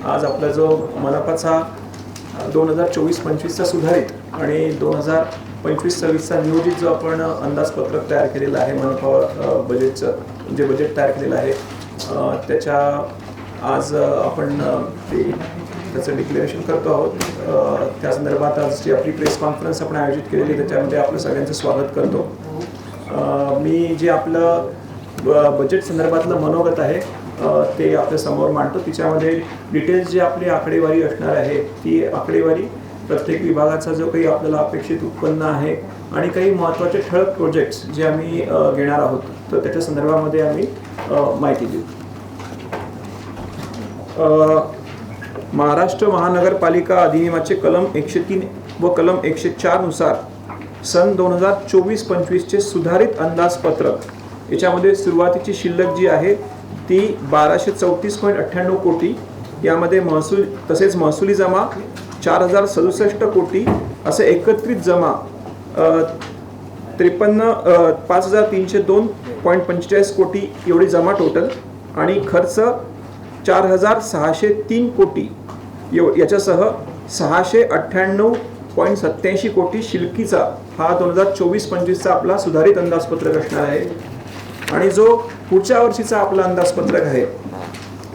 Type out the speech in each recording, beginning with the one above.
आज आपला जो मनपाचा 2024-25चा सुधारित आणि 2025-26चा नियोजित जो आपण अंदाजपत्रक तयार केलेलं आहे, मनपा बजेटचं जे बजेट तयार केलेलं आहे त्याच्या आज आपण त्याचं डिक्लेरेशन करतो आहोत। त्या संदर्भात आज जी आपली प्रेस कॉन्फरन्स आपण आयोजित केलेली त्याच्यामध्ये आपलं सगळ्यांचं स्वागत करतो। मी जे आपलं बजेट संदर्भातलं मनोगत आहे ते आपल्या समोर मांडतो। तिच्यामध्ये डिटेल्स जे आपली आकडेवारी असणार आहे ती आकडेवारी प्रत्येक विभागाचा जो काही आपल्याला अपेक्षित उत्पन्न आहे आणि काही महत्त्वाचे ठळक प्रोजेक्ट्स जे आम्ही घेणार आहोत तर त्याच्या संदर्भामध्ये आम्ही माहिती देऊ। महाराष्ट्र महानगरपालिका अधिनियमाचे कलम 103 व कलम 104 नुसार सन 2024-25चे सुधारित अंदाजपत्रक याच्यामध्ये सुरुवातीची शिल्लक जी आहे ती 1234.98 कोटी, यामध्ये महसूल तसेच महसुली जमा 4067 कोटी असे एकत्रित जमा 53,5302.45 कोटी एवढी जमा टोटल आणि खर्च 4603 कोटी याच्यासह 698.87 कोटी शिल्लकीचा हा 2024-25चा आपला सुधारित अंदाजपत्रक असणार आहे। आणि जो पुढच्या वर्षीचा आपला अंदाजपत्रक आहे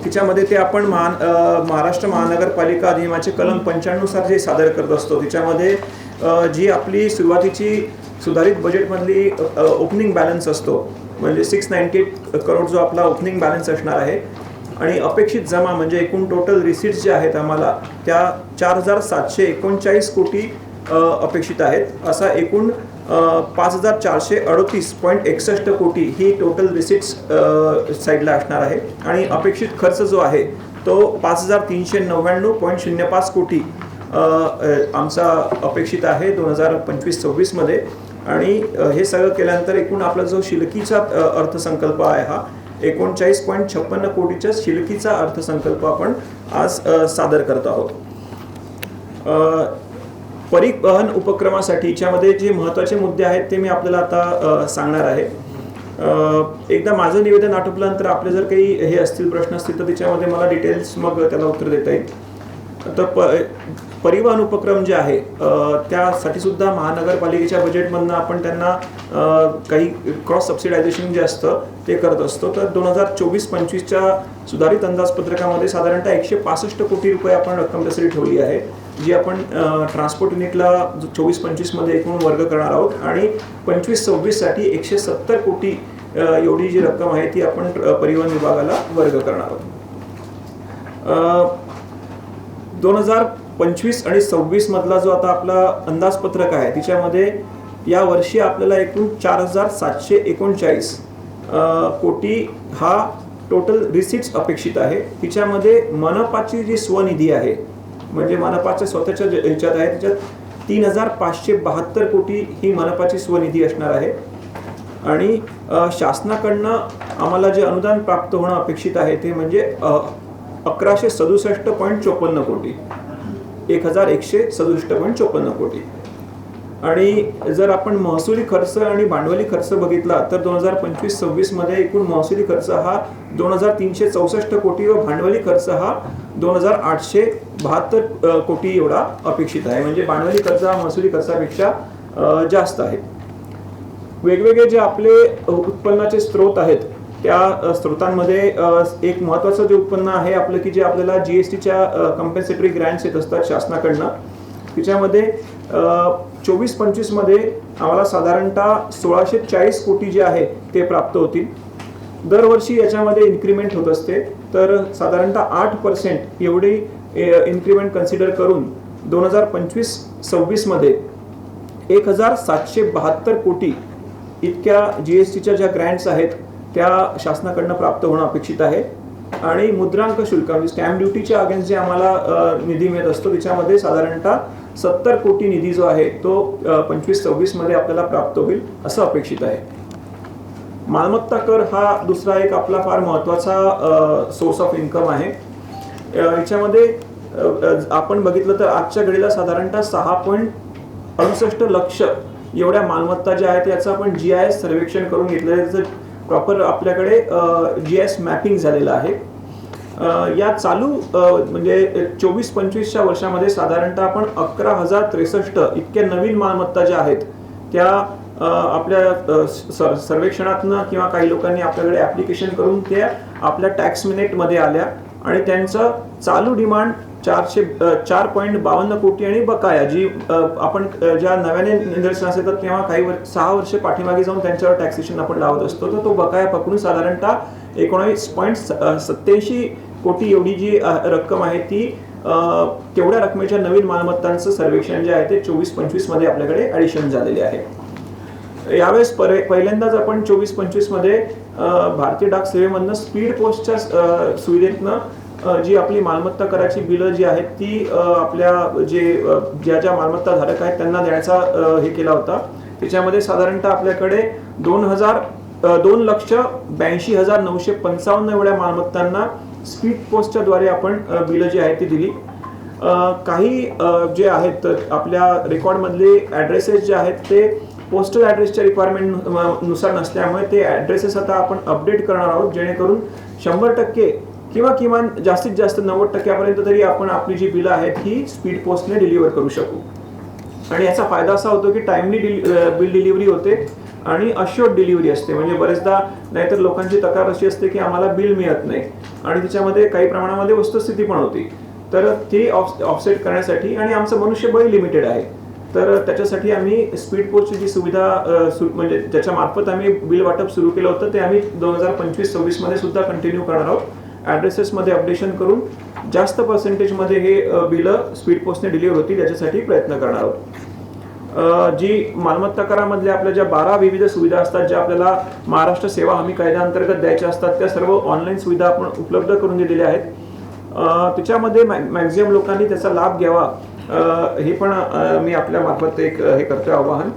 तिच्यामध्ये ते आपण महाराष्ट्र महानगरपालिका अधिनियमाचे कलम 95 नुसार जे सादर करत असतो तिच्यामध्ये जी आपली सुरुवातीची सुधारित बजेटमधली ओपनिंग बॅलन्स असतो म्हणजे 698 करोड जो आपला ओपनिंग बॅलन्स असणार आहे आणि अपेक्षित जमा म्हणजे एकूण टोटल रिसीट्स जे आहेत आम्हाला त्या 4739 कोटी अपेक्षित आहेत। असा एकूण 5438.61 कोटी ही टोटल रिसीट्स साईडला असणार आहे आणि अपेक्षित खर्च जो आहे तो 5399.05 कोटी आमचा अपेक्षित आहे 2025-26 मध्ये। आणि हे सगळं केल्यानंतर एकूण आपला जो शिल्लकीचा अर्थसंकल्प आहे हा 39.56 कोटीच्या शिल्लकीचा अर्थसंकल्प आपण आज सादर करत आहोत। परिवहन उपक्रमासाठीच्या मध्ये जे महत्त्वाचे मुद्दे आहेत ते मी आपल्याला आता सांगणार आहे। एकदा माझं निवेदन आटोपल्यानंतर आपले जर काही हे असतील प्रश्न असतील तर त्याच्यामध्ये मला डिटेल्स मग त्याला उत्तर देता येईल। तर परिवहन उपक्रम जे आहे त्यासाठी सुद्धा महानगरपालिकेच्या बजेटमधनं आपण त्यांना काही क्रॉस सबसिडायझेशन जे असतं ते करत असतो। तर 2024-25च्या सुधारित अंदाजपत्रकामध्ये साधारणतः 165 कोटी रुपये आपण रक्कम त्यासाठी ठेवली आहे जी आपण ट्रान्सपोर्ट युनिटला 24-25 मध्ये एकूण वर्ग करणार आहोत आणि 25-26 साठी 170 कोटी एवढी जी रक्कम आहे ती आपण परिवहन विभागाला वर्ग करणार आहोत। 2025 आणि 26 मधला जो आता आपला अंदाजपत्रक आहे तिच्यामध्ये या वर्षी आपल्याला एकूण 4739 कोटी हा टोटल रिसीट्स अपेक्षित आहे। तिच्यामध्ये मनपाची जी स्वनिधी आहे म्हणजे मनपाच्या स्वतःच्या ह्याच्यात आहे त्याच्यात 3572 कोटी ही मनपाची स्वनिधी असणार आहे आणि शासनाकडनं आम्हाला जे अनुदान प्राप्त होणं अपेक्षित आहे ते म्हणजे 1167.54 कोटी 1167.54 कोटी। आणि जर आपण महसुली खर्च आणि भांडवली खर्च बघितला तर 2025-26 मध्ये एकूण महसुली खर्च हा 2364 कोटी व भांडवली खर्च हा 2872 कोटी एवढा अपेक्षित आहे। म्हणजे भांडवली खर्च हा महसुली खर्चापेक्षा जास्त आहे। वेगवेगळे जे आपले उत्पन्नाचे स्रोत आहेत त्या स्रोतांमध्ये एक महत्त्वाचं जे उत्पन्न आहे आपलं की जे आपल्याला जीएसटीच्या कंपेन्सेटरी ग्रँट्स येत असतात शासनाकडनं तिच्यामध्ये 24-25 मध्ये आम्हाला साधारणतः 1640 कोटी जे आहे ते प्राप्त होतील। दरवर्षी याच्यामध्ये इन्क्रीमेंट होत असते तर साधारणतः 8% एवढी इन्क्रीमेंट कन्सिडर करून 2025-26 मध्ये 1772 कोटी इतक्या जीएसटीच्या ज्या ग्रँट्स आहेत त्या शासनाकडनं प्राप्त होणं अपेक्षित आहे। आणि मुद्रांक शुल्क म्हणजे स्टॅम्प ड्युटीच्या अगेन्स्ट जे आम्हाला निधी मिळत असतो त्याच्यामध्ये साधारणतः 70 कोटी निधी जो आहे तो 25-26 मध्ये आपल्याला प्राप्त होईल असं अपेक्षित आहे। मालमत्ता कर हा दुसरा एक आपला फार महत्त्वाचा सोर्स ऑफ इन्कम आहे। याच्यामध्ये आपण बघितलं तर आजच्या घडीला साधारणतः 6.68 लक्ष एवढ्या मालमत्ता ज्या आहेत याचं आपण GIS सर्वेक्षण करून घेतलं, प्रॉपर आपल्याकडे GIS मॅपिंग झालेलं आहे। या चालू म्हणजे 24-25च्या वर्षामध्ये साधारणतः आपण 11,063 इतक्या नवीन मालमत्ता ज्या आहेत त्या आपल्या सर्वेक्षणातनं किंवा काही लोकांनी आपल्याकडे ॲप्लिकेशन करून त्या आपल्या टॅक्स मिनिटमध्ये आल्या आणि त्यांचं चालू डिमांड 4.52 कोटी आणि बकाया जी आपण ज्या नव्याने निदर्शनास येतात तेव्हा काही 6 वर्ष पाठीमागे जाऊन त्यांच्यावर टॅक्सेशन आपण लावत असतो तर तो बकाया पकडून साधारणतः 19.87 कोटी एवढी जी रक्कम आहे ती तेवढ्या रकमेच्या नवीन मालमत्तांचं सर्वेक्षण जे आहे ते 24-25 मध्ये आपल्याकडे ॲडिशन झालेले आहे. यावेळेस पहिल्यांदाच आपण 24-25 मध्ये भारतीय डाक सेवेमधनं स्पीड पोस्टच्या सुविधेतनं जी आपली मालमत्ता कराची बिलं जी आहेत ती आपल्या ज्या मालमत्ता धारक आहेत त्यांना देण्याचा हे केला होता. त्याच्यामध्ये साधारणतः आपल्याकडे 2,82,955 एवढ्या मालमत्तांना स्पीड पोस्टच्या द्वारे आपण बिलं जी आहेत ती दिली. काही जे आहेत आपल्या रेकॉर्डमधले ॲड्रेसेस जे आहेत ते पोस्टल ॲड्रेसच्या रिक्वायरमेंट नुसार नसल्यामुळे ते ॲड्रेसेस आता आपण अपडेट करणार आहोत जेणेकरून 100% किंवा किमान जास्तीत जास्त 90% तरी आपण आपली जी बिलं आहेत ही स्पीड पोस्टने डिलिव्हर करू शकू. आणि याचा फायदा असा होतो की टाइमली बिल डिलिव्हरी होते आणि अश्युअर्ड डिलिव्हरी असते. म्हणजे बरेचदा नाहीतर लोकांची तक्रार अशी असते की आम्हाला बिल मिळत नाही आणि त्याच्यामध्ये काही प्रमाणामध्ये वस्तुस्थिती पण होती. तर ती ऑफसेट करण्यासाठी आणि आमचं मनुष्यबळ लिमिटेड आहे तर त्याच्यासाठी आम्ही स्पीड पोस्टची जी सुविधा म्हणजे ज्याच्या मार्फत आम्ही बिल वाटप सुरू केलं होतं ते आम्ही 2025-26 मध्ये सुद्धा कंटिन्यू करणार आहोत. ॲड्रेसेसमध्ये अपडेशन करून जास्त पर्सेंटेजमध्ये हे बिलं स्पीड पोस्टने डिलिव्हर होतील याच्यासाठी प्रयत्न करणार आहोत. जी मालमत्ता करामधल्या आपल्या ज्या 12 विविध सुविधा असतात ज्या आपल्याला महाराष्ट्र सेवा हमी कायद्याअंतर्गत द्यायच्या असतात त्या सर्व ऑनलाईन सुविधा आपण उपलब्ध करून दिलेल्या आहेत. त्याच्यामध्ये मॅक्झिमम लोकांनी त्याचा लाभ घ्यावा हे पण मी आपल्या मार्फत एक हे करतोय आवाहन.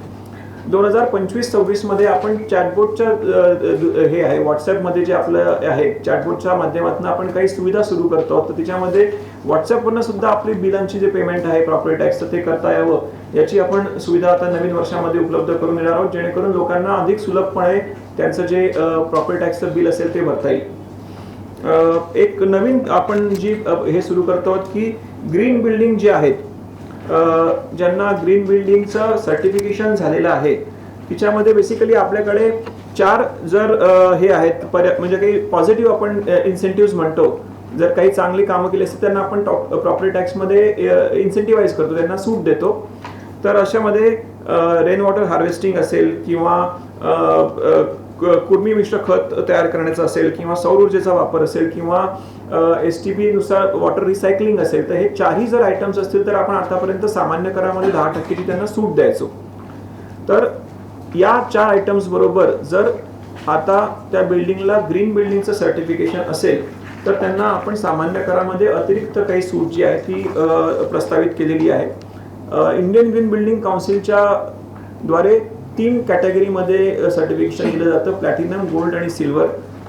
2025-26 मध्ये आपण चॅटबोटच्या हे आहे व्हॉट्सॲपमध्ये जे आपलं आहे चॅटबोटच्या माध्यमातून आपण काही सुविधा सुरू करतो तर त्याच्यामध्ये व्हॉट्सॲपवरनं सुद्धा आपली बिलांची जे पेमेंट आहे प्रॉपर्टी टॅक्सचं ते करता यावं याची आपण सुविधा आता नवीन वर्षामध्ये उपलब्ध करून देणार आहोत जेणेकरून लोकांना अधिक सुलभपणे त्यांचं जे प्रॉपर्टी टॅक्सचं बिल असेल ते भरता येईल. एक नवीन आपण जी हे सुरू करतो आहोत की ग्रीन बिल्डिंग जे आहेत ज्यांना ग्रीन बिल्डिंगचं सर्टिफिकेशन झालेलं आहे तिच्यामध्ये बेसिकली आपल्याकडे 4 जर हे आहेत म्हणजे काही पॉझिटिव्ह आपण इन्सेंटिव्ह म्हणतो. जर काही चांगली कामं केली असतील त्यांना आपण प्रॉपर्टी टॅक्समध्ये इन्सेंटिव्हाइज करतो त्यांना सूट देतो. तर अशामध्ये रेन वॉटर हार्वेस्टिंग असेल किंवा कुर्मी मिश्र खत तयार करण्याचं असेल किंवा सौर ऊर्जेचा वापर असेल किंवा STP नुसार वॉटर रिसायकलिंग असेल तर हे 4ही जर आयटम्स असतील तर आपण आतापर्यंत सामान्य करामध्ये 10% त्यांना सूट द्यायचो. तर या 4 आयटम्स बरोबर जर आता त्या बिल्डिंगला ग्रीन बिल्डिंगचं सर्टिफिकेशन असेल तर त्यांना आपण सामान्य करामध्ये अतिरिक्त काही सूट जी आहे ती प्रस्तावित केलेली आहे. इंडियन ग्रीन बिल्डिंग काउन्सिलच्या द्वारे 3 कॅटेगरीमध्ये सर्टिफिकेशन दिलं जातं प्लॅटिनम, गोल्ड आणि सिल्वर.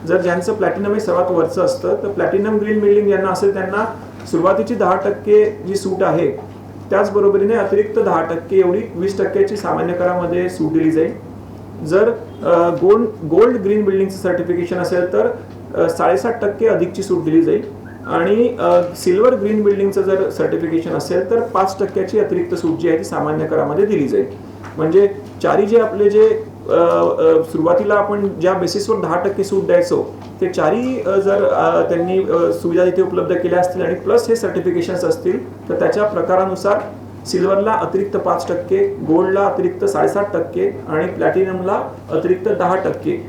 जर ज्यांचं प्लॅटिनम हे सर्वात वरचं असतं तर प्लॅटिनम ग्रीन बिल्डिंग ज्यांना असेल त्यांना सुरुवातीची 10% जी सूट आहे त्याचबरोबरीने अतिरिक्त 10% एवढी 20%ची सामान्य करामध्ये सूट दिली जाईल. जर गोल्ड ग्रीन बिल्डिंगचं सर्टिफिकेशन असेल तर 7.5% अधिकची सूट दिली जाईल आणि सिल्वर ग्रीन बिल्डिंगचं जर सर्टिफिकेशन असेल तर 5%ची अतिरिक्त सूट जी आहे ती सामान्य करामध्ये दिली जाईल. म्हणजे 4ही जे आपले जे सुरुवातीला आपण ज्या बेसिसवर 10% सूट द्यायचो ते 4ही जर त्यांनी सुविधा इथे उपलब्ध केल्या असतील आणि प्लस हे सर्टिफिकेशन्स असतील तर त्याच्या प्रकारानुसार सिल्वरला अतिरिक्त 5%, गोल्डला अतिरिक्त 7.5% आणि प्लॅटिनमला अतिरिक्त 10%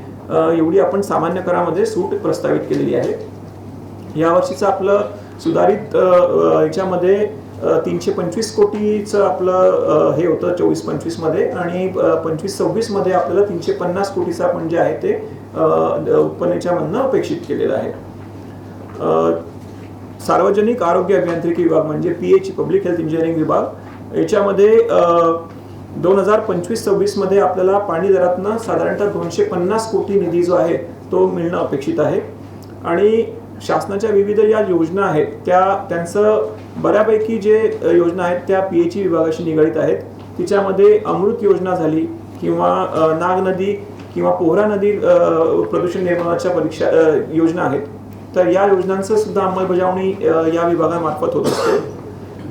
एवढी आपण सामान्य करामध्ये सूट प्रस्तावित केलेली आहे. यावर्षीचं आपलं सुधारित याच्यामध्ये 325 कोटीचं आपलं हे होतं 24-25 मध्ये आणि 25-26 मध्ये आपल्याला 350 कोटीचं आपण जे आहे ते उत्पन्नाच्या मधनं अपेक्षित केलेलं आहे. सार्वजनिक आरोग्य अभियांत्रिकी विभाग म्हणजे PH पब्लिक हेल्थ इंजिनिअरिंग विभाग याच्यामध्ये 2025-26 मध्ये आपल्याला पाणी दरातनं साधारणतः 250 कोटी निधी जो आहे तो मिळणं अपेक्षित आहे. आणि शासनाच्या विविध या योजना आहेत त्यांचं बऱ्यापैकी जे योजना आहेत त्या PH विभागाशी निगडित आहेत. तिच्यामध्ये अमृत योजना झाली किंवा नाग नदी किंवा पोहरा नदी प्रदूषण निर्मूलनाच्या योजना आहेत तर या योजनांचं सुद्धा अंमलबजावणी या विभागामार्फत होत असते.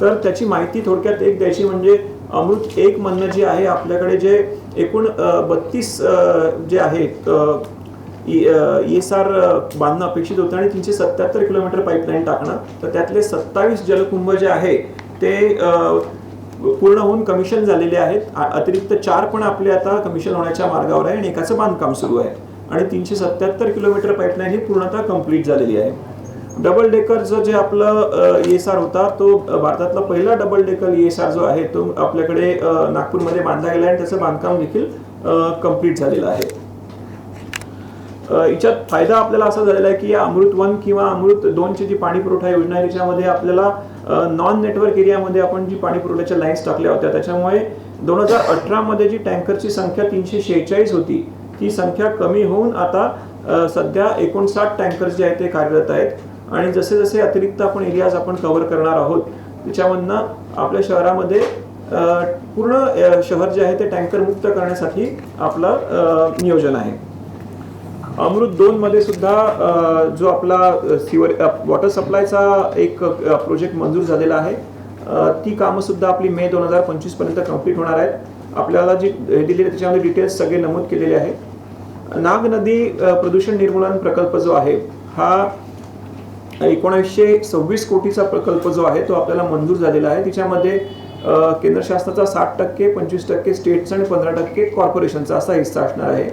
तर त्याची माहिती थोडक्यात एक द्यायची म्हणजे अमृत 1 मधनं जे आहे आपल्याकडे जे एकूण 32 जे आहेत ESR बांधणं अपेक्षित होतं आणि 377 किलोमीटर पाईपलाईन टाकणं. तर त्यातले 27 जलकुंभ जे आहे ते पूर्ण होऊन कमिशन झालेले आहेत. अतिरिक्त 4 पण आपले आता कमिशन होण्याच्या मार्गावर आहे आणि एकाचं बांधकाम सुरू आहे आणि 377 किलोमीटर पाईपलाईन ही पूर्णतः कंप्लीट झालेली आहे. डबल डेकरचं जे आपलं ESR होता तो भारतातला पहिला डबल डेकर ESR जो आहे तो आपल्याकडे नागपूरमध्ये बांधला गेला आणि त्याचं बांधकाम देखील कंप्लीट झालेलं आहे. याच्यात फायदा आपल्याला असा झालेला आहे की या अमृत 1 किंवा अमृत 2 ची जी पाणी पुरवठा योजना आहे त्याच्यामध्ये आपल्याला नॉन नेटवर्क एरियामध्ये आपण जी पाणी पुरवठ्याच्या लाईन्स टाकल्या होत्या त्याच्यामुळे 2018 मध्ये जी टँकरची संख्या 346 होती ती संख्या कमी होऊन आता सध्या 59 टँकर्स जे आहेत ते कार्यरत आहेत आणि जसे जसे अतिरिक्त आपण एरियाज आपण कव्हर करणार आहोत त्याच्यामधनं आपल्या शहरामध्ये पूर्ण शहर जे आहे ते टँकर मुक्त करण्यासाठी आपलं नियोजन आहे. अमृत 2 मध्ये सुद्धा जो आपला वॉटर सप्लायचा एक प्रोजेक्ट मंजूर झालेला आहे ती कामं सुद्धा आपली मे 2025 पर्यंत कंप्लीट होणार आहेत. आपल्याला जी दिलेली त्याच्यामध्ये डिटेल्स सगळे नमूद केलेले आहेत. नाग नदी प्रदूषण निर्मूलन प्रकल्प जो आहे हा 1926 कोटीचा प्रकल्प जो आहे तो आपल्याला मंजूर झालेला आहे. तिच्यामध्ये केंद्र शासनाचा 60%, 25% स्टेट्स आणि 15% कॉर्पोरेशनचा असा हिस्सा असणार आहे.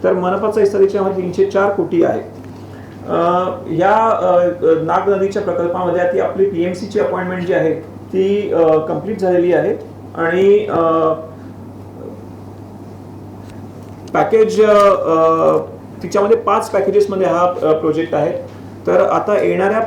तर मनपाचा हिस्सा त्याच्यामध्ये 304 कोटी आहे. या नाग नदीच्या प्रकल्पामध्ये ती आपली PMCची अपॉइंटमेंट जी आहे ती कंप्लीट झालेली आहे आणि पॅकेज तिच्यामध्ये 5 पॅकेजेसमध्ये हा प्रोजेक्ट आहे. तर आता येणाऱ्या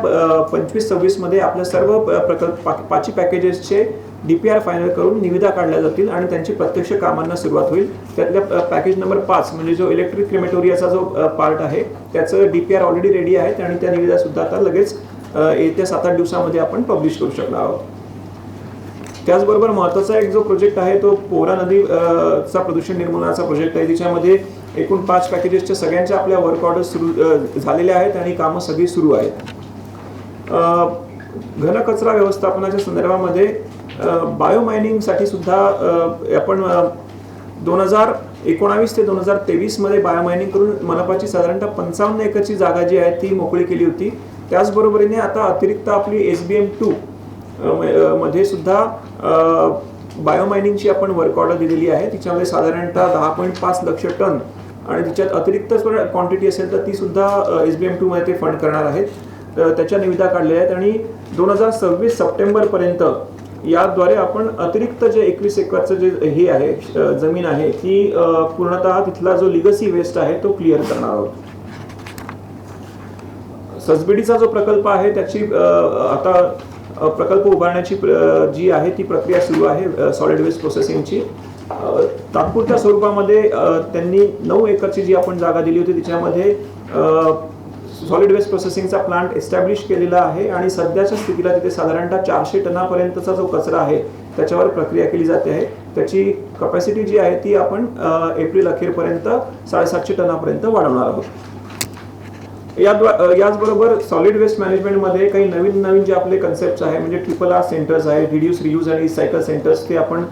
25-26 मध्ये आपल्या सर्व प्रकल्प 5 पॅकेजेसचे DPR फायनल करून निविदा काढल्या जातील आणि त्यांची प्रत्यक्ष कामांना सुरुवात होईल. त्यातल्या पॅकेज नंबर 5 म्हणजे जो इलेक्ट्रिक क्रिमेटोरियाचा जो पार्ट आहे त्याचं DPR ऑलरेडी रेडी आहे आणि त्या निविदा सुद्धा आता लगेच येत्या 7-8 दिवसामध्ये आपण पब्लिश करू शकणार आहोत. त्याचबरोबर महत्त्वाचा एक जो प्रोजेक्ट आहे तो पोरा नदीचा प्रदूषण निर्मूलनाचा प्रोजेक्ट आहे. त्याच्यामध्ये एकूण 5 पॅकेजेसच्या सगळ्यांच्या आपल्या वर्क ऑर्डर सुरू झालेल्या आहेत आणि कामं सगळी सुरू आहेत. घनकचरा व्यवस्थापनाच्या संदर्भामध्ये बायोमायनिंगसाठी सुद्धा आपण 2019 ते 2023 मध्ये बायोमायनिंग करून मनपाची साधारणतः 55 एकरची जागा जी आहे ती मोकळी केली होती. त्याचबरोबरीने आता अतिरिक्त आपली SBM 2 मध्ये सुद्धा बायोमायनिंगची आपण वर्क ऑर्डर दिलेली आहे. तिच्यामध्ये साधारणतः 10.5 लक्ष टन आणि तिच्यात अतिरिक्त क्वांटिटी असेल तर ती सुद्धा SBM 2 मध्ये ते फंड करणार आहेत. त्याच्या निविदा काढलेल्या आहेत आणि 2026 सप्टेंबरपर्यंत याद्वारे आपण अतिरिक्त जे 21 एकरचं जे हे आहे जमीन आहे ती पूर्णतः तिथला जो लिगसी वेस्ट आहे तो क्लिअर करणार आहोत. ससबिडीचा जो प्रकल्प आहे त्याची आता प्रकल्प उभारण्याची जी आहे ती प्रक्रिया सुरू आहे सॉलिड वेस्ट प्रोसेसिंगची. तात्पुरत्या स्वरूपामध्ये त्यांनी 9 एकरची जी आपण जागा दिली होती त्याच्यामध्ये सॉलिड वेस्ट प्रोसेसिंगचा प्लांट एस्टॅब्लिश केलेला आहे आणि सध्याच्या स्थितीला तिथे साधारणतः 400 टनापर्यंतचा जो कचरा आहे त्याच्यावर प्रक्रिया केली जाते आहे. त्याची कपॅसिटी जी आहे ती आपण एप्रिल अखेरपर्यंत 750 टनापर्यंत वाढवणार आहोत. याचबरोबर सॉलिड वेस्ट मॅनेजमेंटमध्ये काही नवीन जे आपले कन्सेप्ट आहे म्हणजे RRR सेंटर्स आहे, रिड्यूस रियूज आणि रिसायकल सेंटर्स ते आपण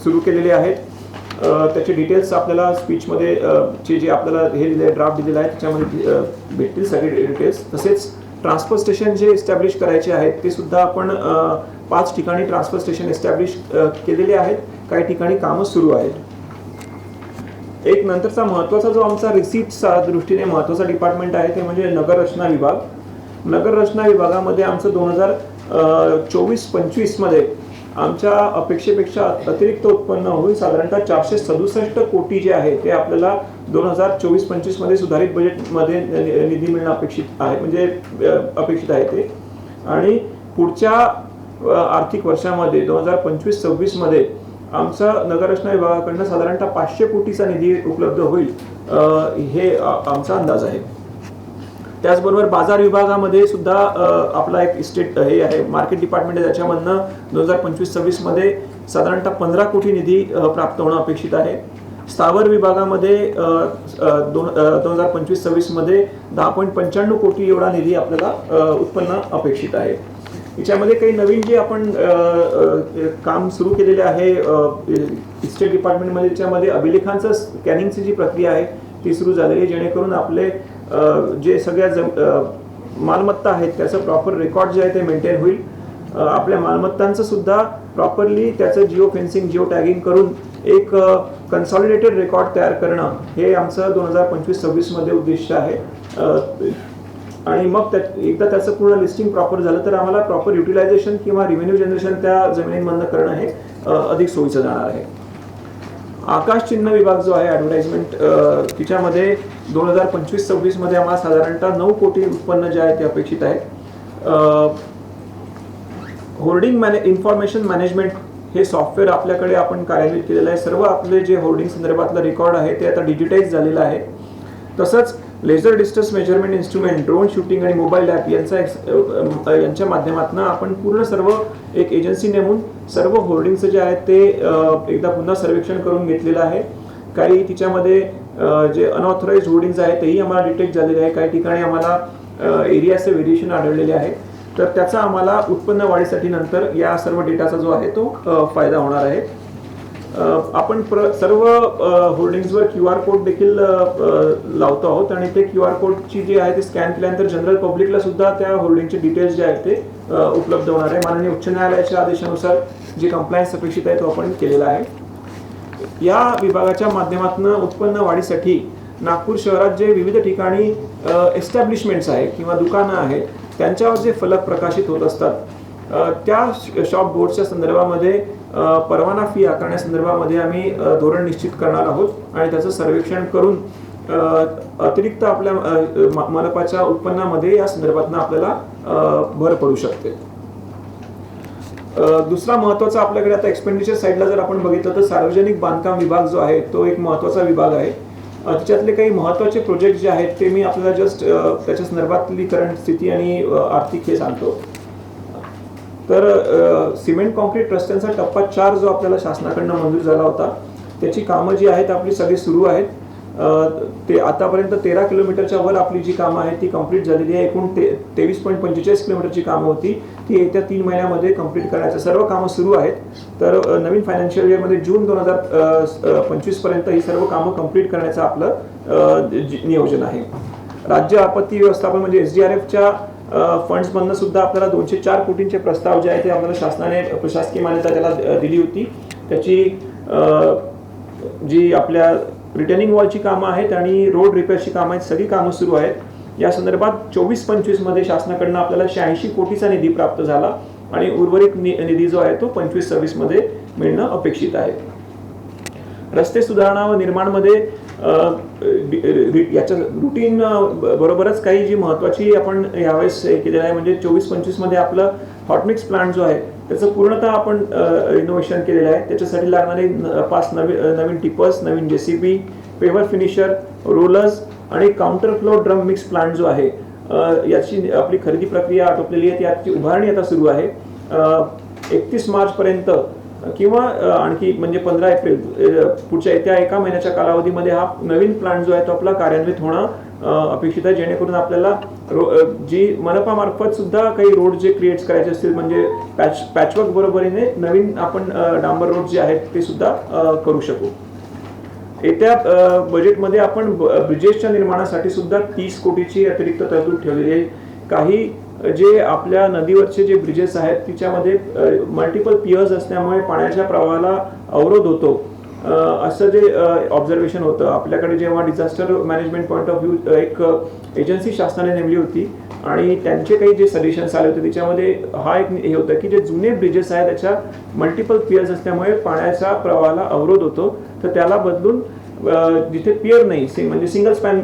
सुरू केलेले आहेत. त्याचे डिटेल्स आपल्याला स्पीचमध्ये जे आपल्याला हे दिले ड्राफ्ट दिलेला आहे त्याच्यामध्ये भेटतील सगळे डिटेल्स. तसेच ट्रान्सफर स्टेशन जे एस्टॅब्लिश करायचे आहेत ते सुद्धा आपण 5 ठिकाणी ट्रान्सफर स्टेशन एस्टॅब्लिश केलेले आहेत. काही ठिकाणी कामं सुरू आहेत. एक नंतरचा महत्त्वाचा जो आमचा रिसीट्सचा दृष्टीने महत्त्वाचा डिपार्टमेंट आहे ते म्हणजे नगर रचना विभाग. नगर रचना विभागामध्ये आमचं 2024-25 मध्ये आमच्या अपेक्षेपेक्षा अतिरिक्त उत्पन्न होईल. साधारणतः 467 कोटी जे आहे ते आपल्याला 2024-25 मध्ये सुधारित बजेटमध्ये निधी मिळणं अपेक्षित आहे म्हणजे अपेक्षित आहे ते. आणि पुढच्या आर्थिक वर्षामध्ये 2025-26 मध्ये आमचा नगर रचना विभागाकडनं साधारणतः 500 कोटीचा निधी उपलब्ध होईल हे आमचा अंदाज आहे. त्याचबरोबर बाजार विभागामध्ये सुद्धा आपला एक इस्टेट हे आहे मार्केट डिपार्टमेंट आहे त्याच्यामधनं 2025-26 मध्ये साधारणतः 15 कोटी निधी प्राप्त होणं अपेक्षित आहे. स्थावर विभागामध्ये 2025-26 मध्ये 10.95 कोटी एवढा निधी आपल्याला उत्पन्न अपेक्षित आहे. याच्यामध्ये काही नवीन जे आपण काम सुरू केलेले आहे इस्टेट डिपार्टमेंटमध्ये, त्याच्यामध्ये अभिलेखांचं स्कॅनिंगची जी प्रक्रिया आहे ती सुरू झालेली आहे, जेणेकरून आपले जे सगळ्या मालमत्ता आहेत त्याचं प्रॉपर रेकॉर्ड जे आहे ते मेंटेन होईल. आपल्या मालमत्तांचं सुद्धा प्रॉपरली त्याचं जिओ फेन्सिंग, जिओ टॅगिंग करून एक कन्सॉलिडेटेड रेकॉर्ड तयार करणं हे आमचं 2025-26 मध्ये उद्दिष्ट आहे. आणि मग एकदा त्याचं पूर्ण लिस्टिंग प्रॉपर झालं तर आम्हाला प्रॉपर युटिलायझेशन किंवा रिव्हेन्यू जनरेशन त्या जमिनींमधनं करणं हे अधिक सोयीचं जाणार आहे. आकाश चिन्ह विभाग जो आहे ॲडव्हर्टाइजमेंट, तिच्यामध्ये 2025-26 मध्ये आम्हाला साधारणतः 9 कोटी उत्पन्न जे आहे ते अपेक्षित आहे. होर्डिंग इन्फॉर्मेशन मॅनेजमेंट हे सॉफ्टवेअर आपल्याकडे आपण कार्यान्वित केलेलं आहे. सर्व आपले जे होर्डिंग संदर्भातलं रेकॉर्ड आहे ते आता डिजिटाईज झालेलं आहे. तसंच laser distance measurement instrument, drone shooting आणि मोबाईल ॲप यांच्या माध्यमातून आपण पूर्ण सर्व एक एजन्सी नेमून सर्व होर्डिंगचं जे आहे ते एकदा पुन्हा सर्वेक्षण करून घेतलेलं आहे. काही तिच्यामध्ये जे अनऑथराइज्ड होर्डिंग्स आहेत तेही आम्हाला डिटेक्ट झालेले आहे. काही ठिकाणी आम्हाला एरियाचे व्हेरिएशन आढळलेले आहे. तर त्याचा आम्हाला उत्पन्न वाढीसाठी नंतर या सर्व डेटाचा जो आहे तो फायदा होणार आहे. आपण सर्व होर्डिंग्सवर QR कोड देखील लावतो आहोत आणि ते QR कोडची जी आहे ते स्कॅन केल्यानंतर जनरल पब्लिकला सुद्धा त्या होर्डिंगचे डिटेल्स जे आहेत ते उपलब्ध होणार आहे. माननीय उच्च न्यायालयाच्या आदेशानुसार जे कंप्लायन्स अपेक्षित आहे तो आपण केलेला आहे. या विभागाच्या माध्यमातून उत्पन्न वाढीसाठी नागपूर शहरात जे विविध ठिकाणी एस्टॅब्लिशमेंट्स आहे किंवा दुकानं आहेत त्यांच्यावर जे फलक प्रकाशित होत असतात त्या शॉप बोर्डच्या संदर्भामध्ये परवाना फी आकारण्यासंदर्भामध्ये आम्ही धोरण निश्चित करणार आहोत आणि त्याचं सर्वेक्षण करून अतिरिक्त आपल्या मनपाच्या उत्पन्नामध्ये या संदर्भातनं आपल्याला भर पडू शकते. दुसरा महत्त्वाचा आपल्याकडे आता एक्सपेंडिचर साईडला जर आपण बघितलं तर सार्वजनिक बांधकाम विभाग जो आहे तो एक महत्त्वाचा विभाग आहे. त्याच्यातले काही महत्त्वाचे प्रोजेक्ट जे आहेत ते मी आपल्याला जस्ट त्याच्या संदर्भातली करंट स्थिती आणि आर्थिक हे सांगतो. तर सिमेंट कॉन्क्रीट रस्त्यांचा टप्पा 4 जो आपल्याला शासनाकडनं मंजूर झाला होता त्याची कामं जी आहेत आपली सगळी सुरू आहेत. ते आतापर्यंत 13 किलोमीटरच्या वर आपली जी कामं आहेत ती कंप्लीट झालेली आहे. एकूण 23.45 किलोमीटरची कामं होती ती येत्या 3 महिन्यामध्ये कंप्लीट करण्याचं सर्व कामं सुरू आहेत. तर नवीन फायनान्शियल इयरमध्ये जून 2025 पर्यंत ही सर्व कामं कंप्लीट करण्याचं आपलं नियोजन आहे. राज्य आपत्ती व्यवस्थापन म्हणजे SDRFच्या फंड्समधनं सुद्धा आपल्याला 204 कोटींचे प्रस्ताव जे आहे ते आपल्याला शासनाने प्रशासकीय मान्यता त्याला दिली होती. त्याची जी आपल्या रिटर्निंग वॉलची कामं आहेत आणि रोड रिपेअरची कामं आहेत सगळी कामं सुरू आहेत. या संदर्भात 24-25 मध्ये शासनाकडनं आपल्याला 86 कोटीचा निधी प्राप्त झाला आणि उर्वरित निधी जो आहे तो 25-26 मध्ये मिळणं अपेक्षित आहे. रस्ते सुधारणा व निर्माणमध्ये याच्या रुटीन बरोबरच काही जी महत्त्वाची आपण यावेळेस केलेलं आहे म्हणजे 24-25 मध्ये आपलं हॉटमिक्स प्लांट जो आहे त्याचं पूर्णतः आपण रिनोव्हेशन केलेलं आहे. त्याच्यासाठी लागणारे 5 नवीन टिपर्स, नवीन JCB, पेवर फिनिशर, रोलर्स आणि counter flow drum mix plant जो आहे याची आपली खरेदी प्रक्रिया आटोपलेली आहे. याची उभारणी आता सुरू आहे. 31 मार्च पर्यंत किंवा आणखी म्हणजे 15 एप्रिल पुढच्या येत्या 1 महिन्याच्या कालावधीमध्ये हा नवीन प्लांट जो आहे तो आपला कार्यान्वित होणं अपेक्षित आहे. जेणेकरून आपल्याला जी मनपामार्फत सुद्धा काही रोड जे क्रिएट करायचे असतील म्हणजे पॅचवर्क बरोबरीने नवीन आपण डांबर रोड जे आहेत ते सुद्धा करू शकू. येत्या बजेटमध्ये आपण ब्रिजेसच्या निर्माणासाठी सुद्धा 30 कोटीची अतिरिक्त तरतूद ठेवलेली आहे. काही जे आपल्या नदीवरचे जे ब्रिजेस आहेत तिच्यामध्ये मल्टिपल पियर्स असल्यामुळे पाण्याच्या प्रवाहाला अवरोध होतो असं जे ऑब्झर्वेशन होतं. आपल्याकडे जेव्हा disaster management point of view एक एजन्सी शासनाने नेमली होती आणि त्यांचे काही जे सजेशन्स आले होते त्याच्यामध्ये हा एक हे होतं की जे जुने ब्रिजेस आहेत त्याच्या मल्टिपल पियर्स असल्यामुळे पाण्याच्या प्रवाहाला अवरोध होतो. तर त्याला बदलून जिथे पियर नाही म्हणजे सिंगल स्पॅन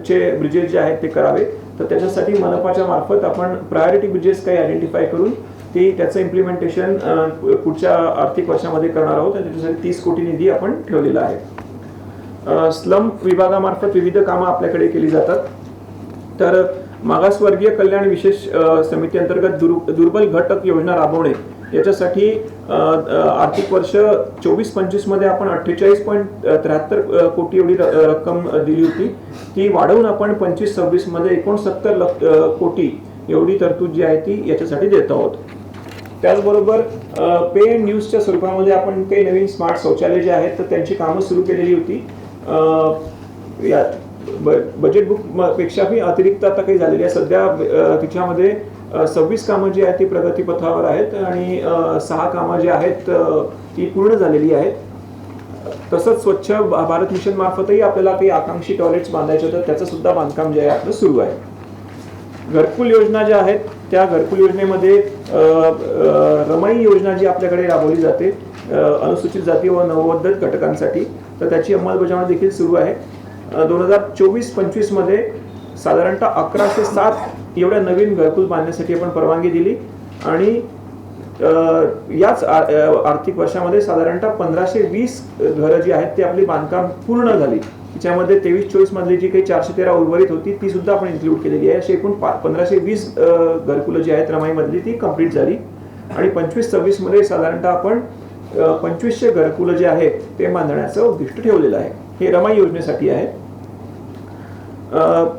चे ब्रिजेस जे आहेत ते करावे. तर त्याच्यासाठी मनपाच्या मार्फत आपण प्रायोरिटी ब्रिजेस काही आयडेंटिफाय करून त्याचं इम्प्लिमेंटेशन पुढच्या आर्थिक वर्षामध्ये करणार आहोत आणि त्याच्यासाठी 30 कोटी निधी आपण ठेवलेला आहे. स्लम विभागामार्फत विविध कामं आपल्याकडे केली जातात. तर मागासवर्गीय कल्याण विशेष समिती अंतर्गत दुर्बल घटक योजना राबवणे याच्यासाठी आर्थिक वर्ष 24-25 मध्ये आपण 48.73 कोटी एवढी रक्कम दिली होती. ती वाढवून आपण 25-26 मध्ये 69 कोटी एवढी तरतूद जी आहे ती याच्यासाठी देत आहोत. त्याचबरोबर पे अँड न्यूजच्या स्वरूपामध्ये आपण काही नवीन स्मार्ट शौचालय जे आहेत तर त्यांची कामं सुरू केलेली होती. या बजेट बुक पेक्षाही अतिरिक्त आता काही झालेली आहे. सध्या तिच्यामध्ये 26 कामं जी आहेत ती प्रगतीपथावर आहेत आणि 6 कामं जी आहेत ती पूर्ण झालेली आहेत. तसंच स्वच्छ भारत मिशन मार्फतही आपल्याला काही आकांक्षी टॉयलेट्स बांधायचे होते, त्याचं सुद्धा बांधकाम जे आहे आपलं सुरू आहे. घरकुल योजना ज्या आहेत त्या घरकुल योजनेमध्ये रमाई योजना जी आपल्याकडे राबवली जाते अनुसूचित जाती व नवोदित घटकांसाठी, तर त्याची अंमलबजावणी देखील सुरू आहे. 2024-25 मध्ये साधारणतः 1107 एवढ्या नवीन घरकुल बांधण्यासाठी आपण परवानगी दिली आणि याच आर्थिक वर्षामध्ये साधारणतः 1520 घरं जी आहेत ती आपली बांधकाम पूर्ण झाली. त्याच्यामध्ये 23-24 मधली जी काही 413 उर्वरित होती ती सुद्धा आपण इन्क्लूड केलेली आहे. अशी एकूण 1520 घरकुलं जी आहेत रमाईमधली ती कंप्लीट झाली आणि 25-26 मध्ये साधारणतः आपण 2500 घरकुलं जे आहेत ते बांधण्याचं उद्दिष्ट ठेवलेलं आहे. हे रमाई योजनेसाठी आहे.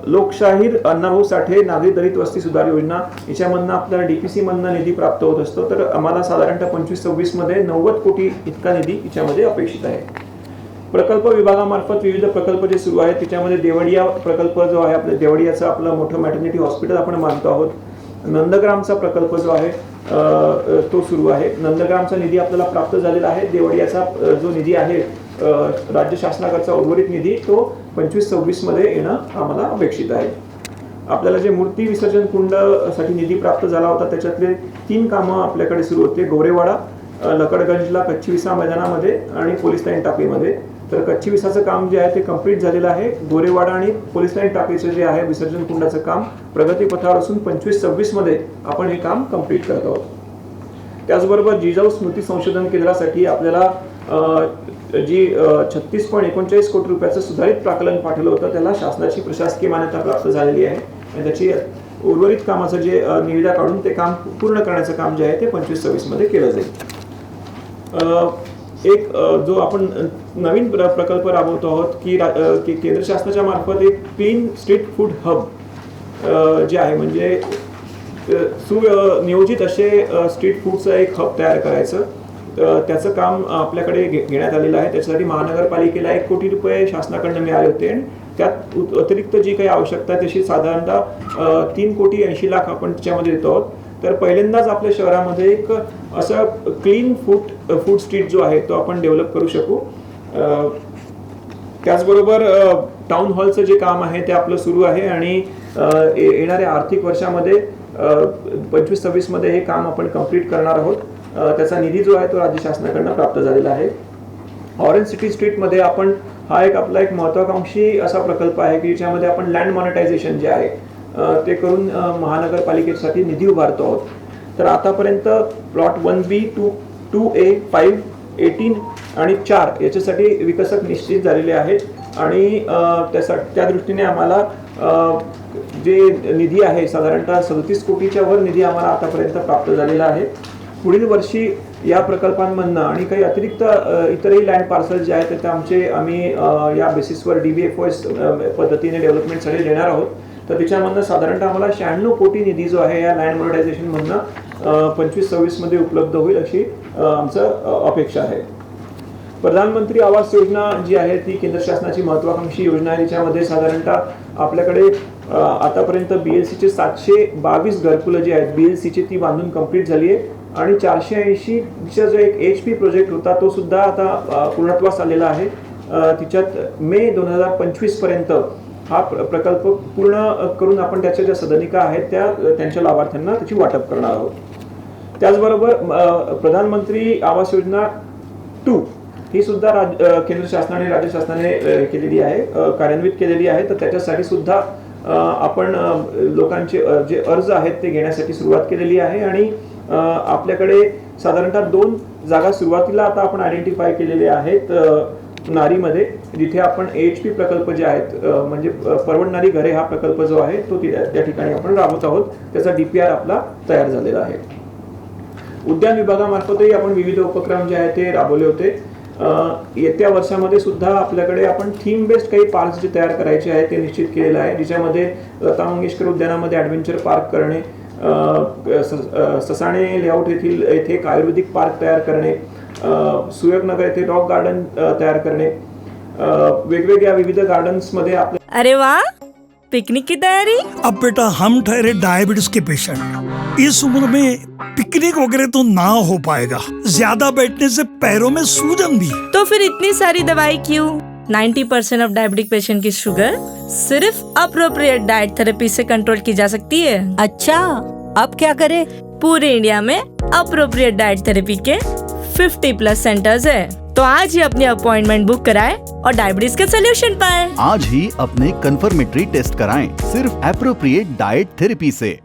लोकशाहीर अण्णाभाऊ साठे नागरी दलित वस्ती सुधार योजना याच्यामधनं आपल्याला DPC मधनं निधी प्राप्त होत असतो, तर आम्हाला साधारणतः 25-26 मध्ये 90 कोटी इतका निधी याच्यामध्ये अपेक्षित आहे. प्रकल्प विभागामार्फत विविध प्रकल्प जे सुरू आहेत त्याच्यामध्ये देवडिया प्रकल्प जो आहे आपल्या देवडियाचा आपलं मोठं मॅटर्निटी हॉस्पिटल आपण बांधतो आहोत. नंदग्रामचा प्रकल्प जो आहे तो सुरू आहे. नंदग्रामचा निधी आपल्याला प्राप्त झालेला आहे. देवडियाचा जो निधी आहे राज्य शासनाकडचा उर्वरित निधी तो 25-26 मध्ये येणं आम्हाला अपेक्षित आहे. आपल्याला जे मूर्ती विसर्जन कुंडसाठी निधी प्राप्त झाला होता त्याच्यातले 3 कामं आपल्याकडे सुरू होते. गोरेवाडा, लकडगंजला कच्ची विसा मैदानामध्ये आणि पोलीस लाईन टाकीमध्ये. तर कच्ची विसाचं काम जे आहे ते कंप्लीट झालेलं आहे. गोरेवाडा आणि पोलीस लाईन टाकीचं जे आहे विसर्जन कुंडाचं काम प्रगतीपथावर असून 25-26 मध्ये आपण हे काम कंप्लीट करत आहोत. त्याचबरोबर जिजाऊ स्मृती संशोधन केंद्रासाठी आपल्याला जी 36.39 कोटी रुपयाचं सुधारित प्राकलन पाठवलं होतं त्याला शासनाची प्रशासकीय मान्यता प्राप्त झालेली आहे आणि त्याची उर्वरित कामाचं जे निविदा काढून ते काम पूर्ण करण्याचं काम जे आहे ते 25-26 मध्ये केलं जाईल. एक जो आपण नवीन प्रकल्प राबवतो आहोत की केंद्र शासनाच्या मार्फत एक क्लीन स्ट्रीट फूड हब जे आहे म्हणजे सुनियोजित असे स्ट्रीट फूडचं एक हब तयार करायचं, त्याचं काम आपल्याकडे घेण्यात आलेलं आहे. त्याच्यासाठी महानगरपालिकेला 1 कोटी रुपये शासनाकडनं मिळाले होते आणि त्यात अतिरिक्त जी काही आवश्यकता आहे तशी साधारणतः 3,80,00,000 आपण त्याच्यामध्ये देतो आहोत. तर पहिल्यांदाच आपल्या शहरामध्ये एक असं क्लीन फूड स्ट्रीट जो आहे तो आपण डेव्हलप करू शकू. त्याचबरोबर टाउन हॉलचं जे काम आहे ते आपलं सुरू आहे आणि येणाऱ्या आर्थिक वर्षामध्ये 25-26 मध्ये हे काम आपण कंप्लीट करणार आहोत. त्याचा निधी जो आहे तो राज्य शासनाकडनं प्राप्त झालेला आहे. ऑरेंज सिटी स्ट्रीटमध्ये आपण हा आपला एक महत्वाकांक्षी असा प्रकल्प आहे की ज्याच्यामध्ये आपण लँड मॉनिटायझेशन जे आहे ते करून महानगरपालिकेसाठी निधी उभारतो आहोत. तर आतापर्यंत प्लॉट 1B, 2A, 5, 18 आणि 4 याच्यासाठी विकसक निश्चित झालेले आहेत आणि त्या दृष्टीने आम्हाला जे निधी आहे साधारणतः 37 कोटीच्या वर निधी आम्हाला आतापर्यंत प्राप्त झालेला आहे. पुढील वर्षी या प्रकल्पांमधनं आणि काही अतिरिक्त इतरही लँड पार्सल जे आहेत ते आम्ही या बेसिसवर DBFOS पद्धतीने डेव्हलपमेंटसाठी देणार आहोत. तर त्याच्यामधनं साधारणतः आम्हाला 96 कोटी निधी जो आहे या लँड मॉनिटायझेशनमधनं 25-26 मध्ये उपलब्ध होईल अशी आमचं अपेक्षा आहे. प्रधानमंत्री आवास योजना जी आहे ती केंद्र शासनाची महत्वाकांक्षी योजना आहे. त्याच्यामध्ये साधारणतः आपल्याकडे आतापर्यंत BLCचे 722 घरकुलं जी आहेत BLCची ती बांधून कंप्लीट झाली आहे आणि 480चा जो एक HP प्रोजेक्ट होता तो सुद्धा आता पूर्णत्वास आलेला आहे. तिच्यात मे 2025 पर्यंत हा प्रकल्प पूर्ण करून आपण त्याच्या ज्या सदनिका आहेत त्यांच्या लाभार्थ्यांना त्याची वाटप करणार आहोत. त्याचबरोबर प्रधानमंत्री आवास योजना 2 ही सुद्धा केंद्र शासनाने राज्य शासनाने केलेली आहे, कार्यान्वित केलेली आहे. तर त्याच्यासाठी सुद्धा आपण लोकांचे जे अर्ज आहेत ते घेण्यासाठी सुरुवात केलेली आहे आणि आपल्याकडे साधारणतः 2 जागा सुरुवातीला आता आपण आयडेंटिफाय केलेले आहेत नारीमध्ये, जिथे आपण AHP प्रकल्प जे आहेत म्हणजे परवडणारी घरे हा प्रकल्प जो आहे तो त्या ठिकाणी आपण राबवत आहोत. त्याचा DPR आपला तयार झालेला आहे. उद्यान विभागामार्फतही आपण विविध उपक्रम जे आहेत ते राबवले होते. येत्या वर्षामध्ये सुद्धा आपल्याकडे आपण थीम बेस्ड काही पार्क्स जे तयार करायचे आहेत ते निश्चित केलेलं आहे, ज्याच्यामध्ये लता मंगेशकर उद्यानामध्ये ॲडव्हेंचर पार्क करणे, ससाणे लेआउट येथे एक आयुर्वेदिक पार्क तयार करणे, सुयोगनगर येथे रॉक गार्डन तयार करणे, वेगवेगळ्या विविध गार्डन्समध्ये आपल्या. अरे वाह, पिकनिक की तैयारी? अब बेटा हम ठहरे डायबिटीज के पेशेंट, इस उम्र में पिकनिक वगैरह तो ना हो पाएगा, ज्यादा बैठने से पैरों में सूजन भी. तो फिर इतनी सारी दवाई क्यों? 90% ऑफ डायबिटिक पेशेंट की शुगर सिर्फ अप्रोप्रिएट डाइट थेरेपी से कंट्रोल की जा सकती है. अच्छा, अब क्या करें? पूरे इंडिया में अप्रोप्रिएट डाइट थेरेपी के 50+ सेंटर्स है, तो आज ही अपनी अपॉइंटमेंट बुक कराएं और डायबिटीज के सोल्यूशन पाएं. आज ही अपने कंफर्मेटरी टेस्ट कराएं सिर्फ एप्रोप्रिएट डाइट थेरेपी से.